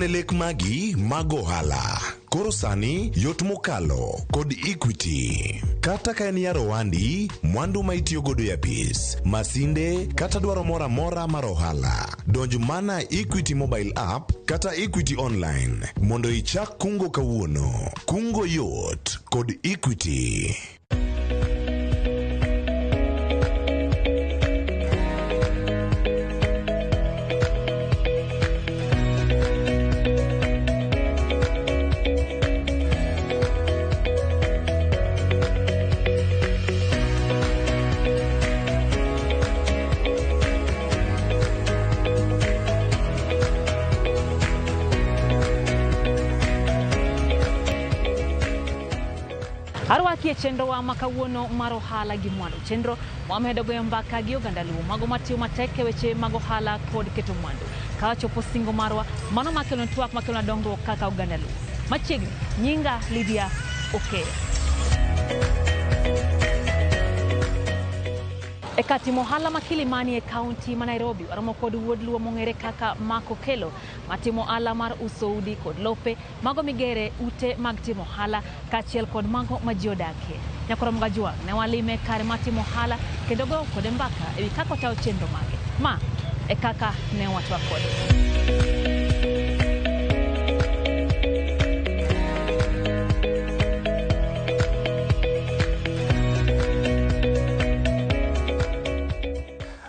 ne lek magi mag ohala. Koro sani yot mokalo kod Equity. Kata ka en yaro wandi, mwandu ma itiyo godo e apis, masinde kata dwaro mora mora mar ohala. Donj mana Equity mobile app kata Equity online mondo ichak kungo kawuono. Kungo yot kod Equity. Arwaki e chenro wa makawuono mar ohala gi mwandu. Chenro wamedo goyo mbaka gi oganda luo mago matiyo matek e weche mag ohala kod keto mwandu. Ka wachopo singo marwa, mano makelo twak makelo dongruok kaka oganda luo. Machiegni, nyinga Lydia Okeya. E kati mohala ma Kilimani e kaunti ma Nairobi, waromo kod wuod luo mong'ere kaka Mark Okello, matimo ohala mar uso udi kod lope, mago migere ute mag timo ohala, kachiel kod mago ma ji odakie. Nyakoro Gajwang' ne walime kare matimo ohala kendo go kod mbaka ewi kaka otayo chenro mage. Ma e kaka ne watwa kode.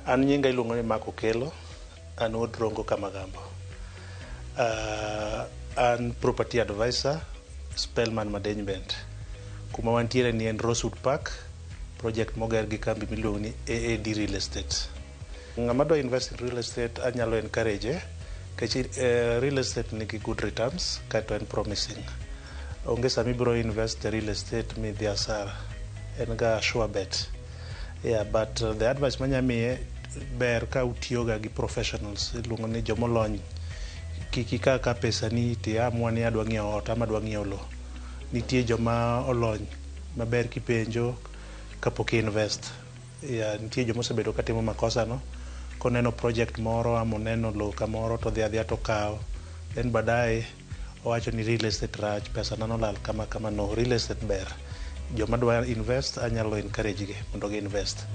An nyinga iluongo ni Mark Okello, an wuod Rongo Kamagambo. An property advisor, Spellman Management. Kuma wantiere ni en Rosewood Park, project moger gi kambi miluongo ni AAD Real Estate. Ng'ama dwa invest in real estate anyalo encourage, kech real estate nigi good returns, kato en promising. Onge sami bro invest in real estate midhi asara. En ga sure bet. Yeah, but the advice manyamiye ber ka utiyoga gi professionals, iluongo ni jomolony. Kiki kaka pesa ni ti amwa ni adwa ng'iewo ot ama adwa ng'iewo lo. Nitie joma olony maber kipenjo kapok invest. Yeah, nitie joma osebedo katimo makosa no. Koneno project moro ama oneno lo kamoro to dhi adhiya to kawo. Then badaye owacho ni real estate rach, pesa nano lal kama no. Real estate ber. Joma dwa invest anyalo encourage gi mondo gi invest.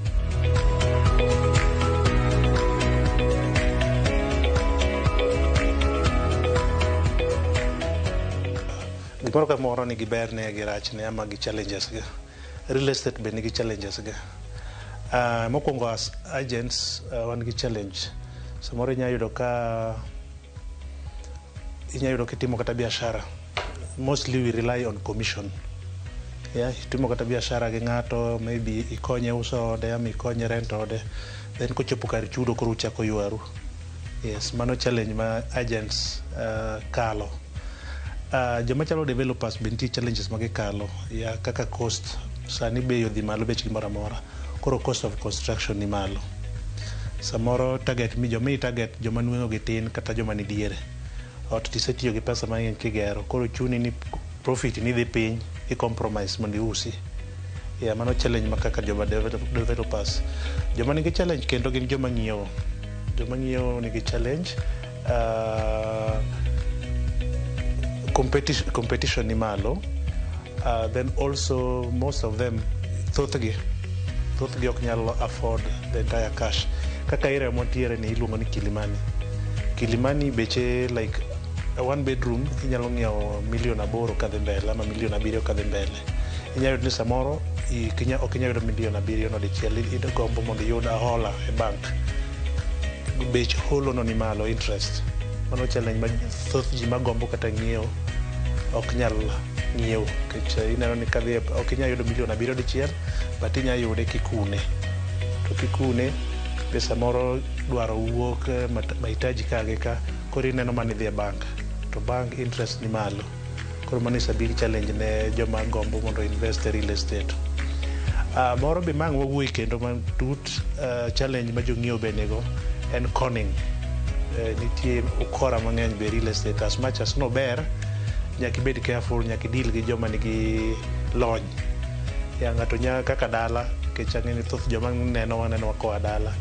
Gimoro ka moro nigi berne gi rachne ama gi challenges ga. Real estate be nigi challenges ga. Mokwongo as agents wan gi challenge. Samoro inya yudo kitimo kata biashara. Mostly we rely on commission. Yeah, itimo kata biashara gi ng'ato, maybe ikonye uso ode ama ikonye rent ode, then kochopo kar chudo koro uchako ywaru. Yes, mano challenge ma agents kalo. Joma chalo developers be nitie challenges ma gikalo, ya kaka cost, sani bei odhi malo bech gimoro amora, koro cost of construction ni malo. Samoro target joma nweng'o gi tin kata joma ni diere. Ot tisetiyo gi pesa mang'eny kigero, koro chuni ni profit ni dhi piny, i compromise mondo iusi. Yeah, mano challenge ma kaka joma developers. Joma nigi challenge kendo gin joma ng'iewo. Joma ng'iewo nigi challenge. Competition ni malo. Then also most of them thothgi ok nyalo afford the entire cash. Kaka area montiere ni iluongo ni Kilimani. Kilimani beche like a one bedroom inyalo ng'iewo $8 kadhi mbele ama $7 kadhi mbele. Inyalo yudo ni samoro ok inyalo yudo $7 no dichiel, igombo mondo iyud hola e bank. Bech holo no ni malo, interest. Mano challenge ma thoth ji magombo kata ng'iewo ok nyal ng'iewo. Kech ineno ni kadhi ok inyalo yudo $7 dichiel, but inyalo yude kikune. To kikune pesa moro dwaro wuok mahitaji kage ka, koro ineno mani dhi e bank. To bank interest ni malo. Koro mano is a big challenge ne joma gombo mondo invest e real estate. Moro be mang' wawuoyi kendo matut challenge ma jong'iewo be nego en conning. Nitie ukora mang'eny be real estate, as much as no ber, nyaka ibed careful, nyaka deal gi joma nigi lony. Ya ng'ato nya kaka dala, kech ang'e ni thoth joma waneno koa dala,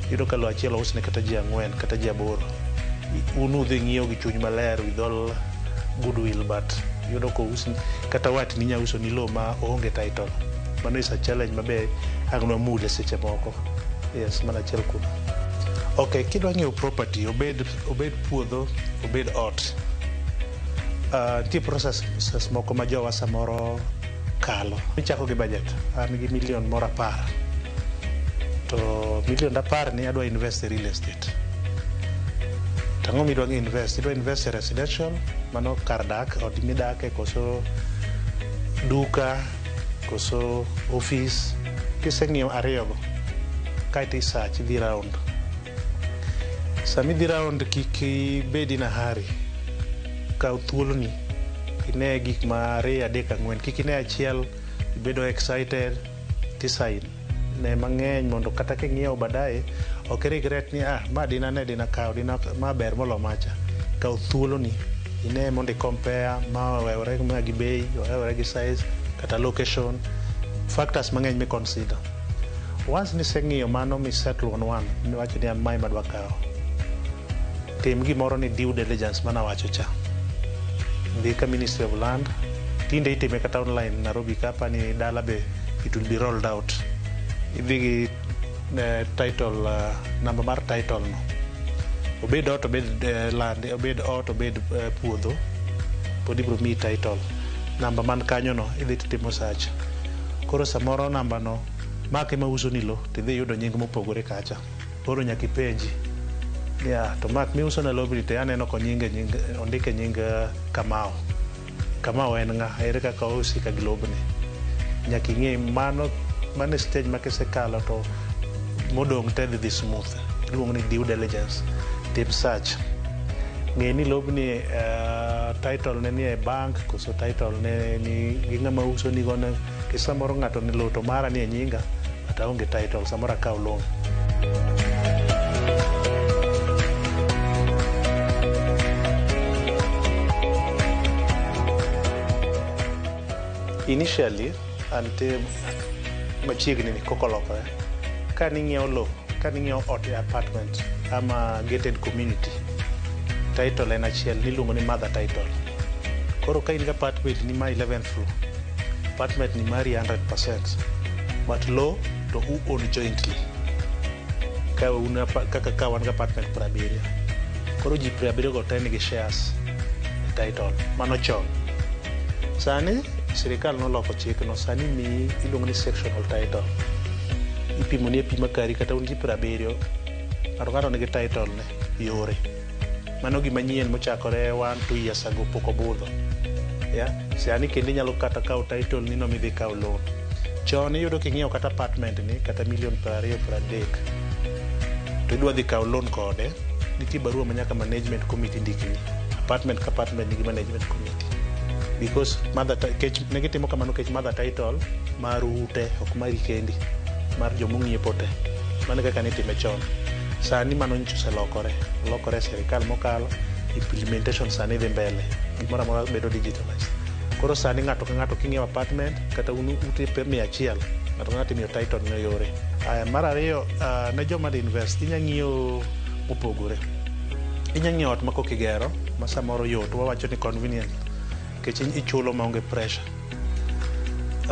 yudo ka lo achiel ousne kata ji 4 kata ji 8. unudhi ng'iyo gi chuny maler with all goodwill, but yudo ko us kata wat ni nya uso ni lo ma onge title. Mano is a challenge mabe agno mule seche moko. Yes, mana achiel kuno. Okay, kidwa ng'iewo property, obed puodho, obed ot. Nitie process moko ma jowa samoro kalo. Ichako gi budget. An gi million moro 10. To million 10 ni adwa invest e real estate. Tang'o midwa invest? Idwa invest e residential, mano kar dak, ot midake, koso duka, koso office. Kiseng'iewo ariyogo, kaito search, idhi round. Sami dhi round kik ibedi na hari. Kaw thuoloni, ine gik ma 2, 3, 4. Kik ine achiel, ibedo excited, tisign. Ne mang'eny mondo kata king'iewo baadaye, ok regret ni ma dina kaw, ma ber molo macha. Kaw thuoloni, ine mondo compare, ma wewre gi bei, wewre gi size, kata location, factors mang'eny mi consider. Once niseng'iyo mano mi settle on one, niwacho ni mae madwa kaw. Tim gimoro ni due diligence mana wacho cha. Dhi ka Ministry of Land, tinde itime kata online Nairobi kapa ni dala be it will be rolled out. Idhi gi title, number mar title no. Obed ot, obed land, obed ot, obed puodho, pod ibro mi title. Namba man kanyo no, idhi timo search. Koro samoro namba no, make ma uso ni lo, tidhi yudo nying mopogore kacha. Koro nyaki penji. To mak mi uso na lobri te aneno ko nyinge ondike nying Kamau. Kamau en nga, ere kaka osi ka globni. Nyaki ng'e mano stage ma kisekalo to modong te dhi smooth. Iluongo ni due diligence. Tip search. Ng'e ni lobni title ne ni e bank, koso title ne ni gi ng'ama uso ni gone. Kisamoro ng'ato ni lo to mara ni e nyinga, ata onge title, samoro akaw loan. Initially, ante machiegni ni kokolokore. Ka ning'iewo lo, ka ning'iewo ot e apartment ama gated community, title en achiel niluongo ni mother title. Koro ka in gi apartment ni ma 11th floor, apartment ni mari 100%, but lo to who own jointly. Kaka wan gi apartment 70. Koro ji 70 go te nigi shares e title. Mano chon. Sani sirikal noloko chik no, sani mi iluongo ni sectional title. Ipimo ni pima kari kata un ji 70, ng'ato nigi title ne yore. Mano gima nyien mochakore 1-2 years ago, pok obudho. Sani kendo inyalo kata kaw title ni no midhi kaw loan. Chon iyudo king'iewo kata apartment ni kata million 20, 30. To idwa dhi kaw loan kode, nitie barua ma nyaka management committee ndikni. Apartment ka apartment nigi management committee. Because negitimo kamano kech mother title mar ute, ok mari kendi, mar jomong'iepo te. Mano kaka nitime chon. Sani mano nyicho lokore serikal mokalo, implementation sani dhi mbele, gimoro amora bedo digitalized. Koro sani ng'ato ka ng'ato king'iewo apartment kata ute 100, ng'ato ka ng'ato imiyo title ne yore. Mar ariyo, ne joma di invest, inya ng'iyo mopogore. Inya ng'iyo ot ma kokigero, ma samoro yot, wawacho ni convenient. Kech ichulo maonge pressure.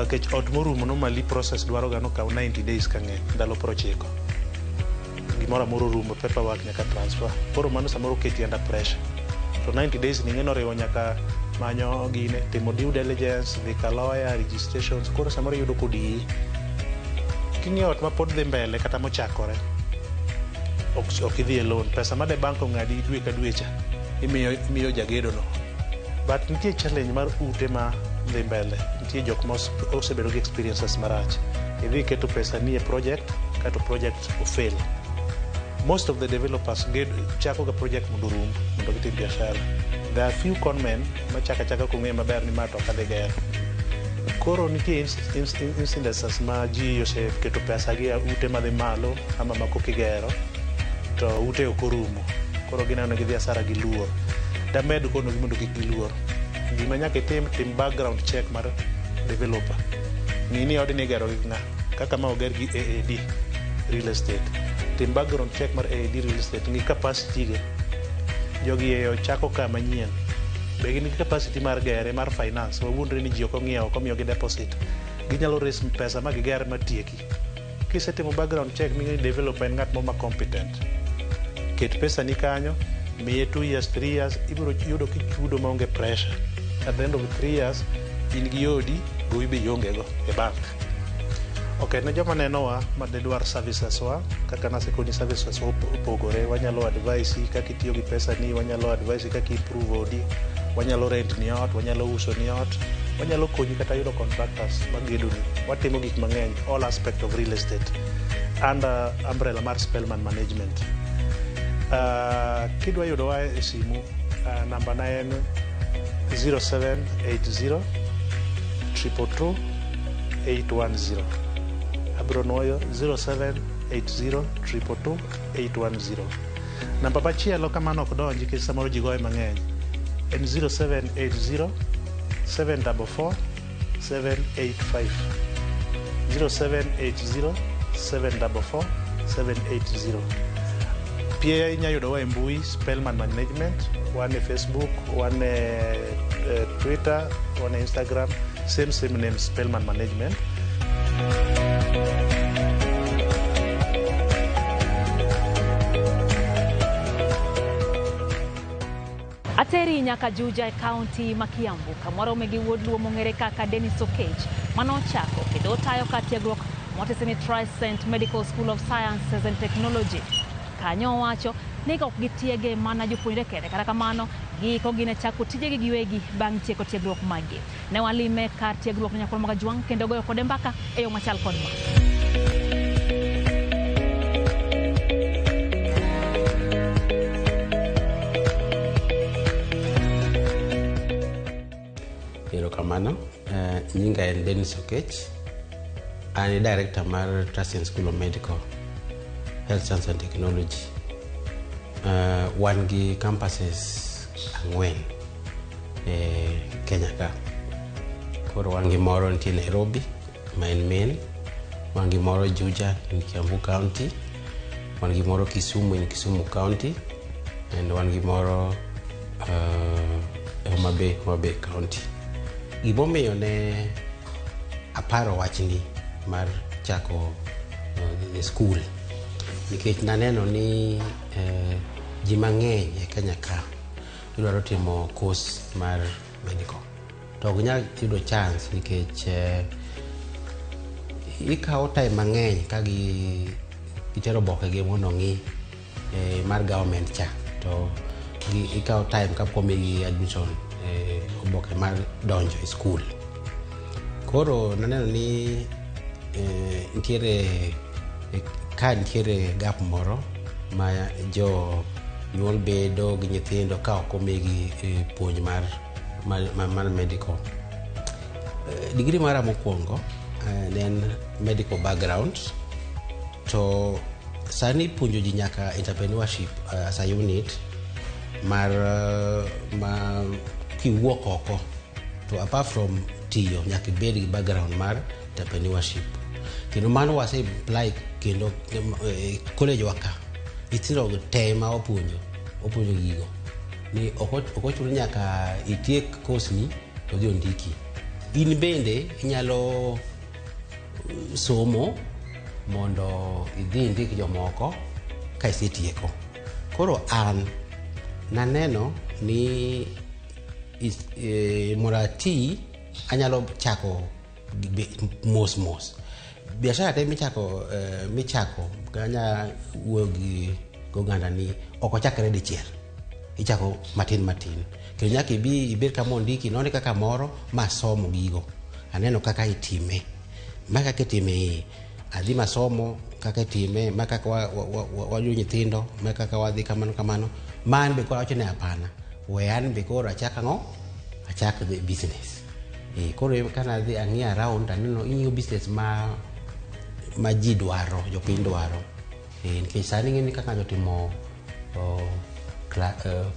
Kech ot morumo normally process dwaro ga no kaw 90 days ka ng'eny, ndalo 90. Gimoro amoro rumo, paperwork nyaka transfer. Koro mano samoro keti under pressure. To 90 days ni ng'eno riwo nyaka manyo gine, timo due diligence, dhi ka lawyer, registrations. Koro samoro yudo kodi. King'iewo ot ma pod dhi mbele kata mochakore, ok idhi e loan. Pesa ma de bank ong'adi dwe ka dwe cha, imiyo jagedo no. But nitie challenge mar ute ma dhi mbele. Nitie jok ma osebedo gi experiences marach. Idhi keto pesa ni e project, kato project fail. Most of the developers chako ga project mondo rum, mondo gitim biashara. There are few conmen ma chaka kong'e maber ni ma to kadhi gero. Koro nitie incidences ma ji oseketo pesa gi ute ma dhi malo ama ma kokigero to ute ok orumo. Koro gineno gidhi asara gi luor. Damed kono mondo kik giluor. Gima nyaka tim background check mar developer. Ng'ini odni gero gi ng'a, kaka ma oger gi AAD real estate. Tim background check mar AAD real estate, ng'i capacity ge. jogi ochako ka manyien be gin gi capacity mar gere mar finance wawuondre ni ji ok ong'iewo komiyogi deposit ginyalo raise pesa ma giger matieki kisetimo background check ming'e ni developer en ng'at ma competent ket pesa ni kanyo miye 2 years 3 years ibiro yudo kichudo maonge pressure at the end of 3 years in gi yodi gowi be iongego e bank. Ok, ne joma nenowa ma dedwar services wa kaka nasekoni services opogore wanyalo advise kaka itiyo gi pesa ni wanyalo advise kaka improve odi wanyalo rent ni ot wanyalo uso ni ot wanyalo konyi kata yudo contractors magedoni watimo gik mang'eny all aspect of real estate under umbrella mar Spellman Management. Kidwa yudowa e simu namba na en 0780 222 810 abro noyo 0780 222 810. Namba machielo kamano ok donji kech samoro ji goye mang'eny en 0780 744 785 0780 744 780. Pia inyalo yudowa e mbui Spellman Management, wan e Facebook, wan e Twitter, wan e Instagram, same name Spellman Management. Ateri nyaka Juja e kaunti ma Kiambu kamoro megi wuod luo mong'ere kaka Dennis Okech manochako kendo tayo ka tiegruok motesini Trisent Medical School of Sciences and Technology. Kanyo wacho ni ok gitiege mana jopuonjre kende kata kamano giko gine chako tijegi giwegi bang' tieko tiegruok magi. Ne walime kar tiegruok nyakol Magajwang kendo goyo kode mbaka e yo machal kod ma. Kamano, nyinga en Dennis Okech, an director mar Trisent School of Medical Health Science and Technology. Wan gi campuses 4 e Kenya ka. Koro wan gi moro nitie Nairobi, ma en main, wan gi moro Juja in Kiambu County, wan gi moro Kisumu in Kisumu County, and wan gi moro Homa Bay County. Gibomiyo ne aparo wachni mar chako school nikech naneno ni ji mang'eny e Kenya ka dwaro timo course mar medical to ok nyal yudo chance nikech ikawo time mang'eny ka gitero obokegi mondo ng'i mar government cha to ikawo time kapok omigi admission oboke mar donjo e school. Koro naneno ni nitiere gap moro ma jo nyuol bedo gi nyithindo ka ok omigi puonj mar medical. Degree mara mokwongo en medical background to sani puonjo ji nyaka entrepreneurship as a unit mar kiwuok oko to apart from tiyo nyaka ibed gi background mar entrepreneurship. Kendo mano wase apply kendo college waka itiro te ma opuonjo gigo ni ok ochuno nyaka itiek course ni to dhi ondiki. In bende inyalo somo mondo idhi ndik jomoko ka isetieko. Koro an naneno ni morati anyalo chako mos biashara te michako kanya wuoyo gi goganda ni ok ochakre dichiel, ichako matin kendo nyaka ibed kama ondiki noni kaka moro masomo gigo aneno kaka itime maka kitime adhi masomo kaka itime maka wajo nyithindo maka kaka wadhi kamano man be kora ochne hapana we an be kora achak the business koro kana dhi ang'i around aneno inyo business ma ji dwaro jopiny dwaro nikech sani ng'eni kaka jotimo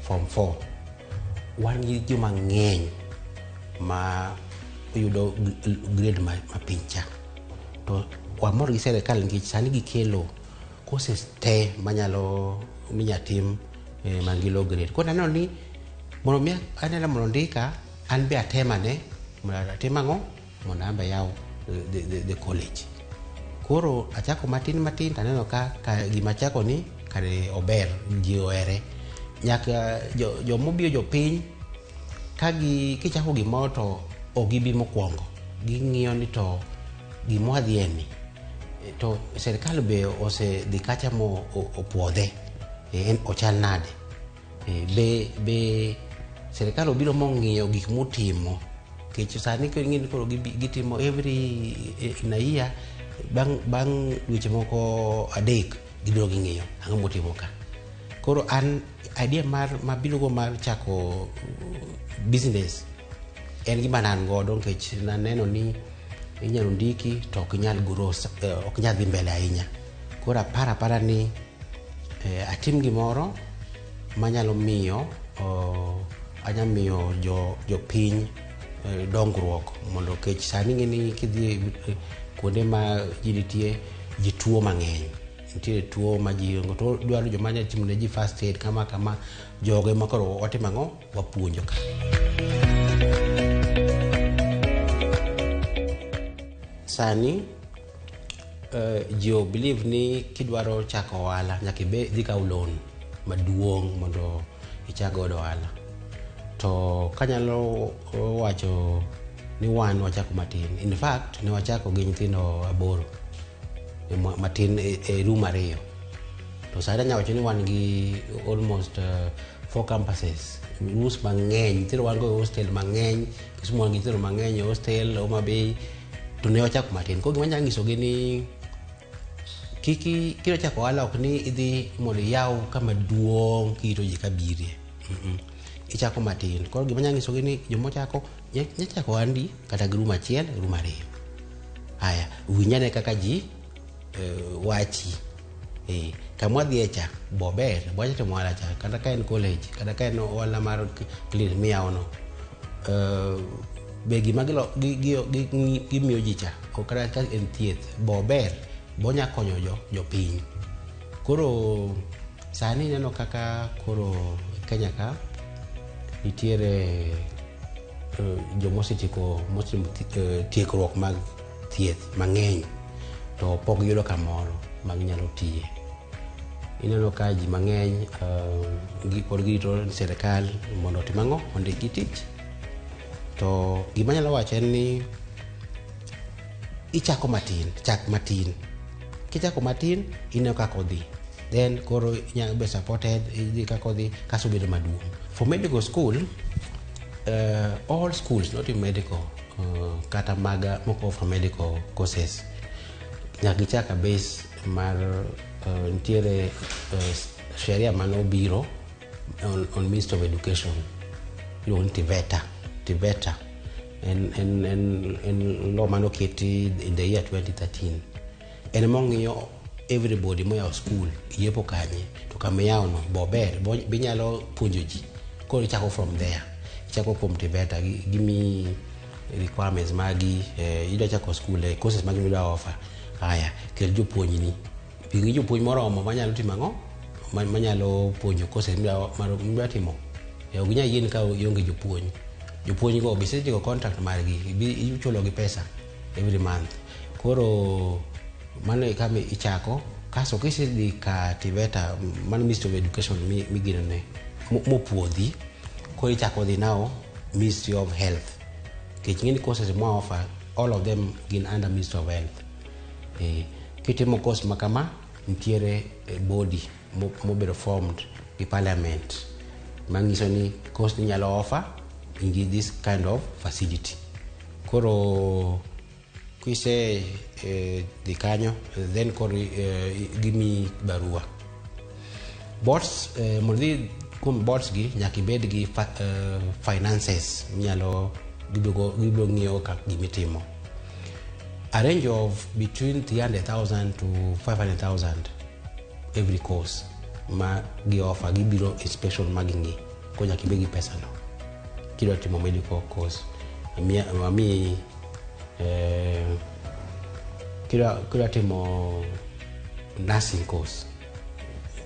form 4 wan gi joma ng'eny ma yudo grade ma piny cha to wamor gi serikal nikech sani gikelo courses te minya tim mangi low grade ko nano ni mono mi anela mono ndika an be atema ne mono atema ngo mono amba yaw the college koro achako matin taneno ka gima chako ni kare ober ji oere nyaka jo mobio jo piny ka kichako gimoro to ogibi mokwongo ging'iyo ni to gimo adhieni to serikal be ose dhi kacha mo opuodhe en ochal nade be serikal obiro mong'iyo gik mutimo kech sani king'ini koro gitimo every na year bang dweche moko adek gibiro ging'iyo ang'o motimo ka koro an idea mabiro go mar chako business en gima nan godo nikech naneno ni inyalo ndiki to ok nyal grow ok nyal dhi mbele ahinya koro apara ni atim gimoro manyalo miyo anya miyo jo piny dongruok mondo kech sani ng'eni kidhi kuonde ma ji nitie ji tuo mang'eny nitie tuo ma ji to dwaro joma nyalo timo ne ji first aid kama joge ma koro watimo ang'o wapuonjo ka sani ji believe ni kidwaro chako ohala nyaka dhi kaw loan maduong' mondo ichak godo ohala to kanyalo wacho ni wan wachako matin in fact ne wachako gi nyithindo 8 matin e room 2 to sani nya wacho ni wan gi almost 4 campuses rooms mang'eny nyithindo wan go hostel mang'eny Kisumu wan gi nyithindo mang'eny hostel Homa Bay to ne wachako matin ko gima nyalo nyisogi ni kidwa chako ohala ok ni idhi mondo iyaw kama duong' kito ji kabirie ichako matin koro gima nyalo nyisogi ni jomo chako nyachako ohandi kata gi room 1 room 2 haya winjane kaka ji wachi kamwa dhiecha bober bwacha timo ohala cha kata ka en college kata ka en ohala mar clinic miyawono be gima gimiyo ji cha kata ka en thieth bober bonya konyo jo piny koro sani neno kaka koro Kenya ka nitiere jomosetieko tiegruok mag thieth mang'eny to pok yudo kamoro maginyalo tiye ineno ka ji mang'eny pod girito serikal mondo otim ang'o ondiki tich to gima nyalo wacho en ni ichako matin kichako matin ineno kaka odhi then koro inyalo be supported idhi kaka odhi kaso bedo maduong' for medical school all schools not in medical kata maga moko for medical courses nyaka gichaka base mar nitiere sheria manobiro on Ministry of Education iluongo ni TVETA en law manoketi in the year 2013 en mong'iyo everybody moyawo school yepo kanye to kama yawno bober binyalo puonjo ji koro ichako from there ichako kuom TVETA gimi requirements magi idwa chako school courses magi midwa offer haya kel jopuonjni pingi jopuonj moromo manyalo timo ang'o manyalo puonjo courses midwa timo ok inyal yien ka ionge jopuonj go bisetieko contract margi ichulo gi pesa every month koro mano kama ichako kaso kisedhi ka TVETA mano Ministry of Education miginone mopuodhi koro ichako dhi now Ministry of Health kech ng'eni courses mo offer all of them gin under Ministry of Health kitimo course makama nitiere body mobedo formed gi parliament mangiso ni course ni nyalo offer in this kind of facility koro kuise di kanyo then koro gimi barua boards mondi kum boards gi nyaka ibed gi finances nyalo gibo ng'iyo kaka gimitimo a range of between 300,000 to 500,000 every course ma gi offer gibiro inspection maging'i ko nyaka ibed gi pesa no kidwa timo medical course mami kidwa timo nursing course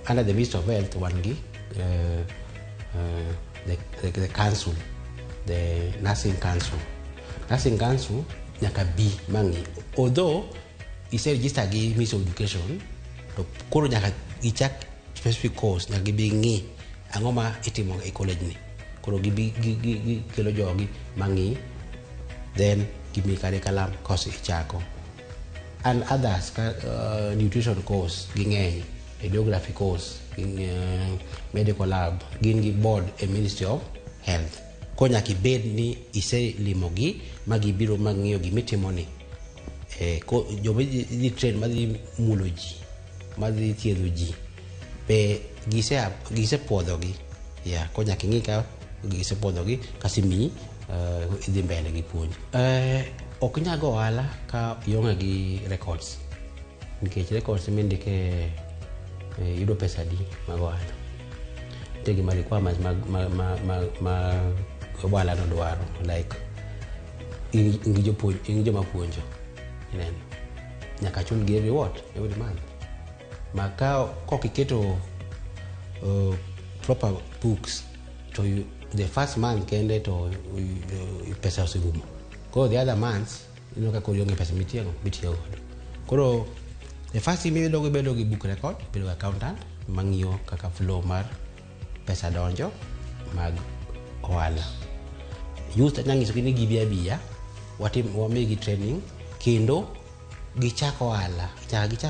under the Ministry of Health wan gi the council, the nursing council. Nursing council nyaka bi mangi. Although ise register gi Ministry of Education, to koro nyaka gichak specific course nyaka gibi ngi angoma itimo e college ni. Koro gibi kelo jogi mangi, then give me curriculum course ichako. And others, nutrition course, gingay, radiography course, medical lab, gingi board a Ministry of Health. Konya ki bed ni ise limogi, magi biro mangiyo gi mitimoni. Ko jobi di train madi muloji, madi thiedhoji. Pe gise podhogi, ya konya ki ngika gise podhogi kasimi idhi mbele gi puonj. Ok nyago ohala ka ionge gi records. Nikech records mindike yudo pesa di mag ohala. Tegi ma requirements ma ohala no dwaro, like ingi joma puonjo. Nyaka chul gi reward every month. Ma ka kokiketo proper books to you, the first month kende to pesa oserumo. Koro the other months, ka koro yonge pesa mitiyo godo. Koro the first thing bedo gi book record, bedo gi accountant, mangiyo kaka flow mar pesa donjo mag ohala. Youth nangiso kini gibi abiya, wamigi training, kendo gichako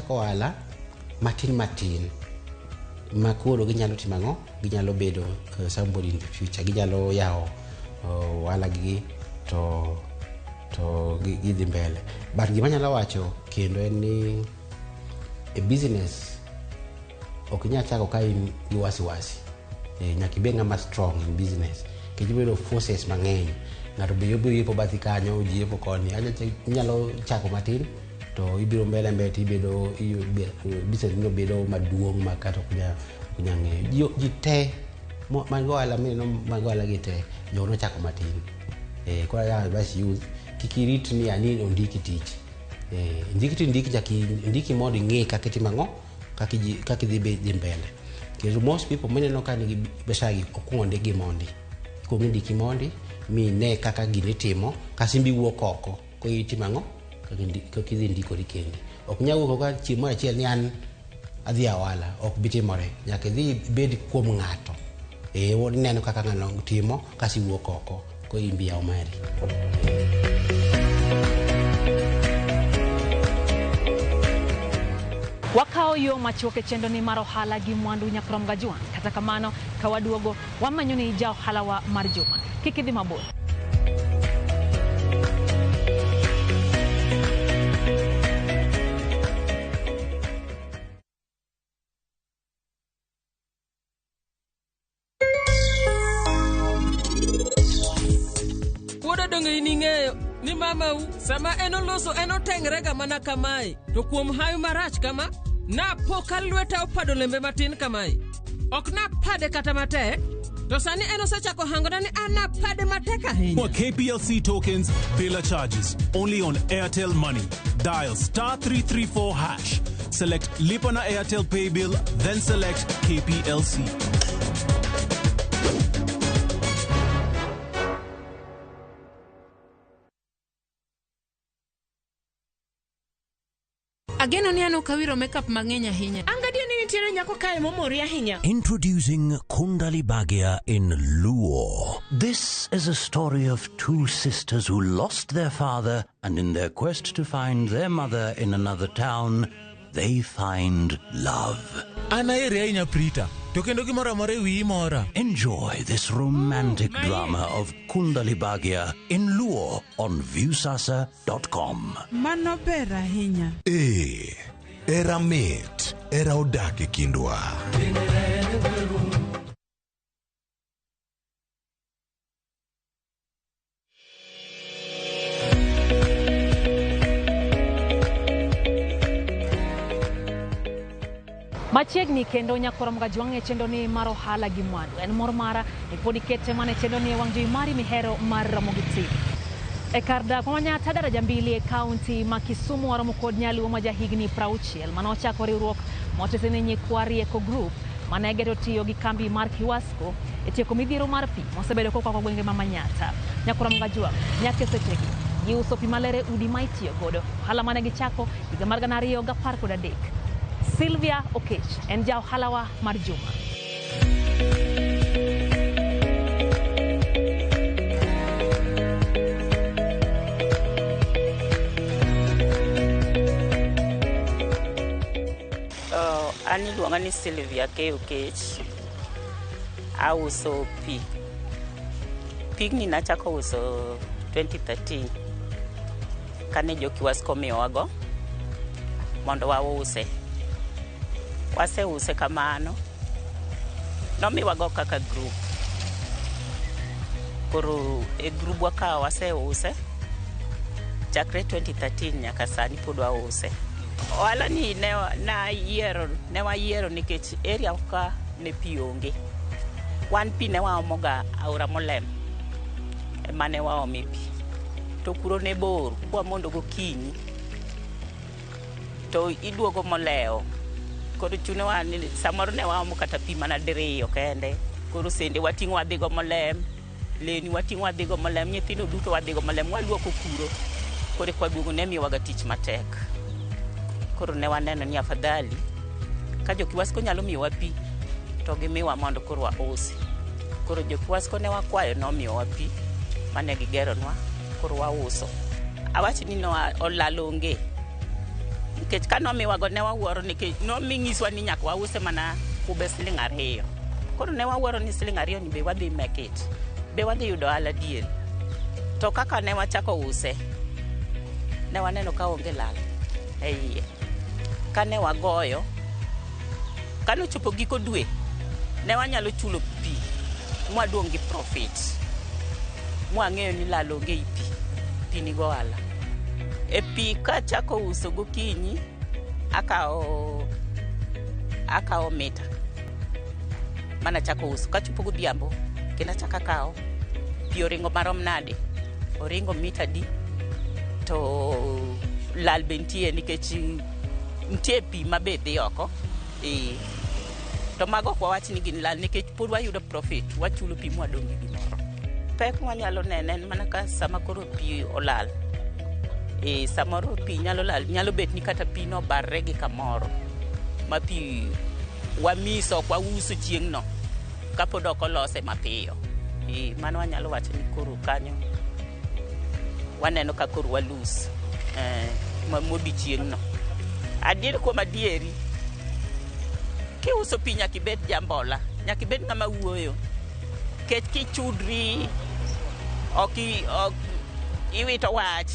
ohala matin. Makuro ginyalo timango, ginyalo bedo somebody in the future, ginyalo yao ohala gi to gidhi mbele. But gima nyalo wacho kendo en ni a business ok nyalo chako ka in gi wasiwasi. Nyaka ibed ng'ama strong in business. Kech bedo forces mang'eny. Ng'ato be yepo bathi kanyo, ji yepo koni. Inyalo chako matin to ibiro mbele to ibedo business no bedo maduong' ma kata kunya ng'eyo. Ji te mango ohala mango ohala gi te jono chako matin. Kwa ya basi youth kikirit ni ani ondiki tich. Ndiki mondo ing'e kaka itimango, kaka idhi mbele. Because most people mene no kan gi besagi okunde gi mondi. Ko ndiki mondi mi ne kaka gini timo kasimbi wuok oko ko itimango kaka idhi ndiko kendi. Ok nyawo ko ka chiemo achiel ni an adhi awala ok bitimore. Nyaka idhi bed kuom ng'ato. Won neno kaka ng'ano timo kasi wuok oko ko imbi yaw mari. Wakao yo machoke chendo ni mar ohala gi mwandu nyakrom gajuan. Kata kamano kawaduogo wamanyo ni ja ohala wa mar juma. Kik idhi mabor. Woda donge ining'eyo ni mamau sama enoloso enotengrega mana kamae, to kuom hayu marach kama na poka lweta opado lembe matin kamae. Ok na pade kata matek, to sani enosechako hangona ni ana pade matek ahinya. For KPLC tokens, Bela charges only on Airtel Money. Dial *334#. Select Lipana Airtel Pay Bill, then select KPLC. Ageno ni ano kawiro makeup mang'eny ahinya. Angadia ni nitiere nyako kae momori ahinya. Introducing Kundali Bhagia in Luo. This is a story of two sisters who lost their father, and in their quest to find their mother in another town, they find love. Anaere Prita. Enjoy this romantic drama of Kundali Bhagia in Luo on viewsasa.com. Mano ber ahinya. Era mit, era odak e kindwa. Machiegni kendo nyakorom gajuang e chendo ni mar ohala gi mwandu. En mor mara e podi kete mane chendo ni wang' jowi mari mihero mar Ramogi TV. E kar dak Manyata daraja 2 e kaunti ma Kisumu waromo kod nyaluo ma jahigni 60 manochako riwruok motese ne nyikwari Eco Group mane geto tiyo gi kambi mar Kiwasco e tieko midhiero mar pi mosebedo kokwako gwenge ma Manyatta. Nyakura Mgajwa nyaka sechegi giuso pi maler e udi ma itiyo godo, ohala mane gichako higa mar 2013. Sylvia Okech en ja ohalawa mar juma. An iluonga ni Sylvia Okech. Auso pi. Pigni nachako uso 2013 kane jo Kiwasco miyowago mondo wause. Waseuse kamano. Nomiwago kaka group. Koro e group wakawa waseuse chakre 2013 nyaka sani pod wause. Ohala ni ne wayiero nikech area ka ne pi onge. Wan pi ne waomoga aora Molem ema ne waomi pi. To kuro ne bor, kwa mondo gokinyi to iduogo moleo. Koro chuno ni samoro ne waomo kata pi mana diriyo kende. Koro sende wating'o wadhigo Molem, leni wating'o wadhigo Molem, nyithindo duto wadhigo Molem, waluoko kuro. Koro kwa duogo ne miyowaga tich matek. Koro ne waneno ni afadhali ka jo Kiwasco nyalo miyowa pi to gimiwa mondo koro wausi. Koro jo Kiwasco ne wakwayo nomiyowa pi mane gigeronwa koro wauso. Awachi ni no olalo onge. Nikech ka nomiwago ne wawuoro nikech noming'iswa ni nyaka wause mana kube siling'2. Koro ne wawuoro ni siling'2 ni be wadhi make it. Be wadhi yudo ohala diere. To kaka ne wachako use ne waneno ka onge lal. Eiye. Kane wagoyo, kane ochopo giko dwe, ne wanyalo chulo pi, mwaduong' gi profit. Mwang'eyo ni lalo onge i pi nigo ohala. E pi ka chako uso gokinyi, akao mita. Mana chako uso, ka chopo godhiambo, kendo achako akao. Pi oringo marom nade, oringo mita di, to lal bentie nikech ntie pi mabedhi oko. To mago kwa wach ni gin lal nikech pod wayudo profit, wachulo pi mwadong' gi gimoro. Pek mwanyalo nene en mana ka sama koro pi olal. Samoro pi nyalo lal, nyalo bet ni kata pi no barre gi kamoro. Ma pi wamiso kwa uso chieng' no, kapod ok olose mapiyo. Mano wanyalo wacho ni koro kanyo waneno ka koro walus modi chieng' no. Adier kuom adieri, kiuso pi nyaka ibed jambola, nyaka ibed ng'ama wuoyo. Kech kichudri, iwito wach,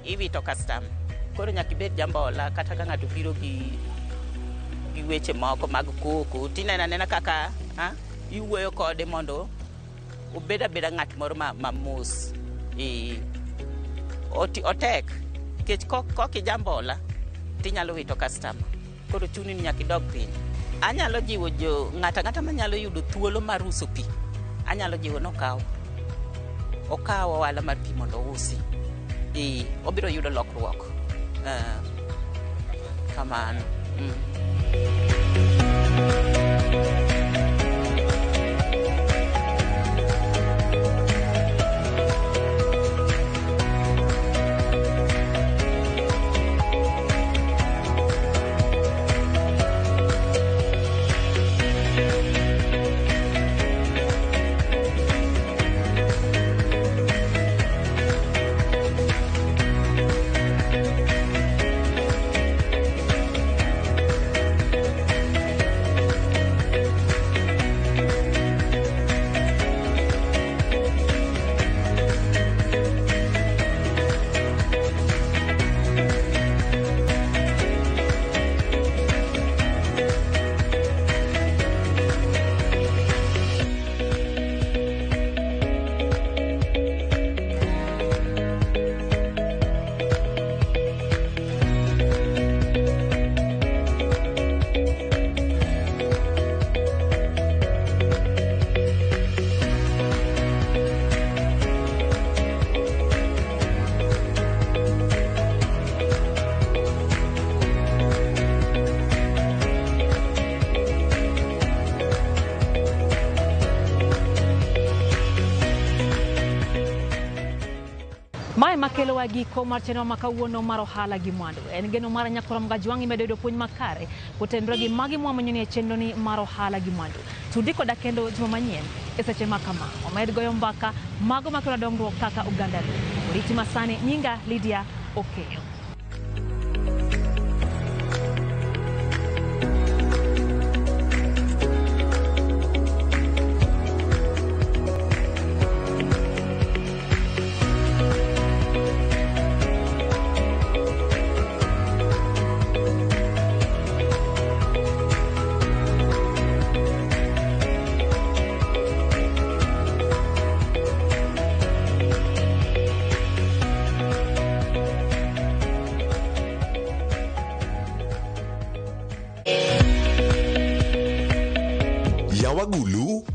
iwito customer. Koro nyaka ibed jambola, kata ka ng'ato biro gi weche moko mag koko, tinena nena kaka iwuoyo kode mondo obed abeda ng'at moro mamos. Otek, kech koki jambola, tinyalo wito customer. Koro chuni ni nyaka idog piny. Anyalo jiwo ng'ata manyalo yudo thuolo mar uso pi. Anyalo jiwo nokaw ohala mar pi mondo usi. Obiro yudo lokruok. Kamano. Mae makelo wa giko mar chenro makawuono mar ohala gi mwandu. En geno mar nyakoro mgajwangi medo puonj makare kutendro gi magi mwamanyoni e chenro ni mar ohala gi mwandu. Tudiko da kendo juma manyien e seche makama. Omed goyo mbaka mago makelo dongruok kaka Uganda. Riti Masani, nyinga Lydia Okeyo. Yawagulu